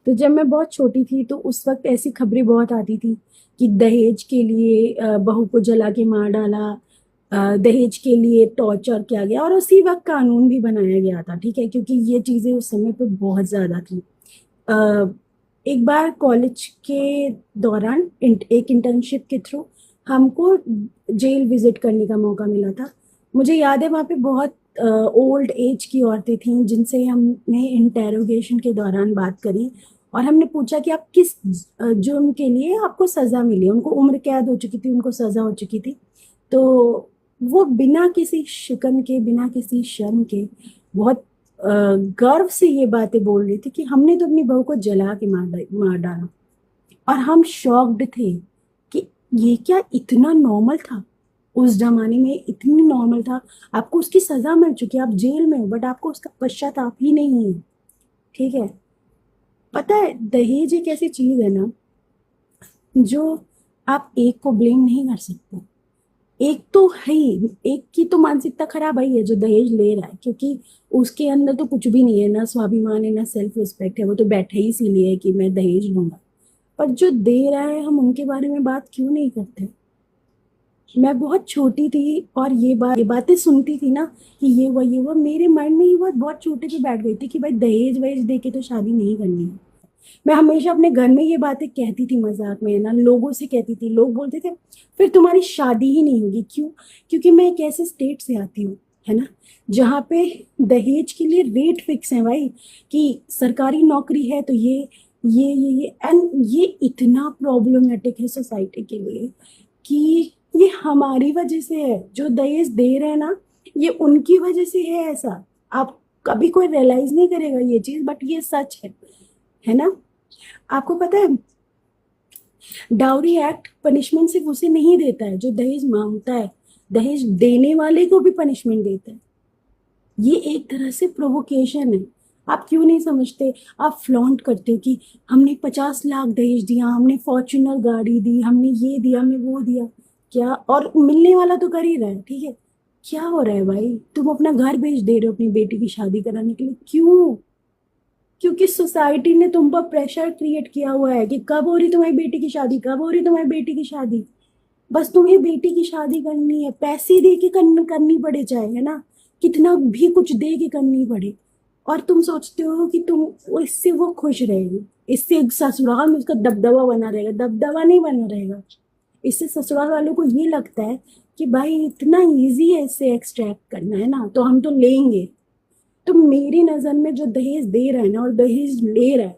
तो जब मैं बहुत छोटी थी तो उस वक्त ऐसी खबरें बहुत आती थी कि दहेज के लिए बहू को जला के मार डाला, दहेज के लिए टॉर्चर किया गया, और उसी वक्त कानून भी बनाया गया था, ठीक है, क्योंकि ये चीजें उस समय पे बहुत ज्यादा थी। अ, एक बार कॉलेज के दौरान एक इंटर्नशिप के थ्रू हमको जेल विजिट करने का मौका मिला था। मुझे याद है वहाँ पे बहुत ओल्ड एज की औरतें थीं जिनसे हमने इंटेरोगेशन के दौरान बात करी, और हमने पूछा कि आप किस जुर्म के लिए आपको सजा मिली। उनको उम्र कैद हो चुकी थी, उनको सजा हो चुकी थी। तो वो बिना किसी शिकन के, बिना किसी शर्म के, बहुत गर्व से ये बातें बोल रही थी कि हमने तो अपनी बहू को जला के मार डाला। और हम शॉक्ड थे कि ये क्या इतना नॉर्मल था? उस जमाने में इतनी नॉर्मल था। आपको उसकी सजा मिल चुकी है, आप जेल में हो, बट आपको उसका पश्चाताप ही नहीं है। ठीक है। पता है, दहेज एक ऐसी चीज है ना जो आप एक को ब्लेम नहीं कर सकते। एक तो है ही, एक की तो मानसिकता खराब है जो दहेज ले रहा है, क्योंकि उसके अंदर तो कुछ भी नहीं है, ना स्वाभिमान है, ना सेल्फ रिस्पेक्ट है। वो तो बैठे ही इसीलिए है कि मैं दहेज लूंगा। पर जो दे रहा है, हम उनके बारे में बात क्यों नहीं करते? मैं बहुत छोटी थी और ये बातें सुनती थी ना कि ये वो मेरे माइंड में ये बात बहुत छोटे पे बैठ गई थी कि भाई दहेज वहेज दे के तो शादी नहीं करनी है। मैं हमेशा अपने घर में ये बातें कहती थी, मजाक में ना, लोगों से कहती थी। लोग बोलते थे फिर तुम्हारी शादी ही नहीं होगी। क्यों? क्योंकि मैं एक ऐसे स्टेट से आती हूँ, है ना, जहाँ पे दहेज के लिए रेट फिक्स है भाई, कि सरकारी नौकरी है तो ये एंड ये इतना प्रॉब्लमेटिक है सोसाइटी के लिए कि ये हमारी वजह से है। जो दहेज दे रहे हैं ना, ये उनकी वजह से है ऐसा। आप कभी कोई रियलाइज नहीं करेगा ये चीज, बट ये सच है ना। आपको पता है, डाउरी एक्ट पनिशमेंट सिर्फ उसे नहीं देता है जो दहेज मांगता है, दहेज देने वाले को भी पनिशमेंट देता है। ये एक तरह से प्रोवोकेशन है। आप क्यों नहीं समझते? आप फ्लॉन्ट करते हो कि हमने 50 लाख दहेज दिया, हमने फॉर्च्यूनर गाड़ी दी, हमने ये दिया, हमने वो दिया। क्या? और मिलने वाला तो कर ही रहा है, ठीक है। क्या हो रहा है भाई? तुम अपना घर बेच दे रहे हो अपनी बेटी की शादी कराने के लिए। क्यों? क्योंकि सोसाइटी ने तुम पर प्रेशर क्रिएट किया हुआ है कि कब हो रही तुम्हारी बेटी की शादी, कब हो रही तुम्हारी बेटी की शादी। बस तुम्हें बेटी की शादी करनी है, पैसे दे के करनी पड़े चाहे, है ना, कितना भी कुछ दे के करनी पड़े। और तुम सोचते हो कि तुम इससे वो खुश रहेगी, इससे ससुराल में उसका दबदबा बना रहेगा। दबदबा नहीं बना रहेगा। इससे ससुराल वालों को ये लगता है कि भाई इतना इजी है इससे एक्सट्रैक्ट करना, है ना, तो हम तो लेंगे। तो मेरी नजर में जो दहेज दे रहा है ना और दहेज ले रहा है,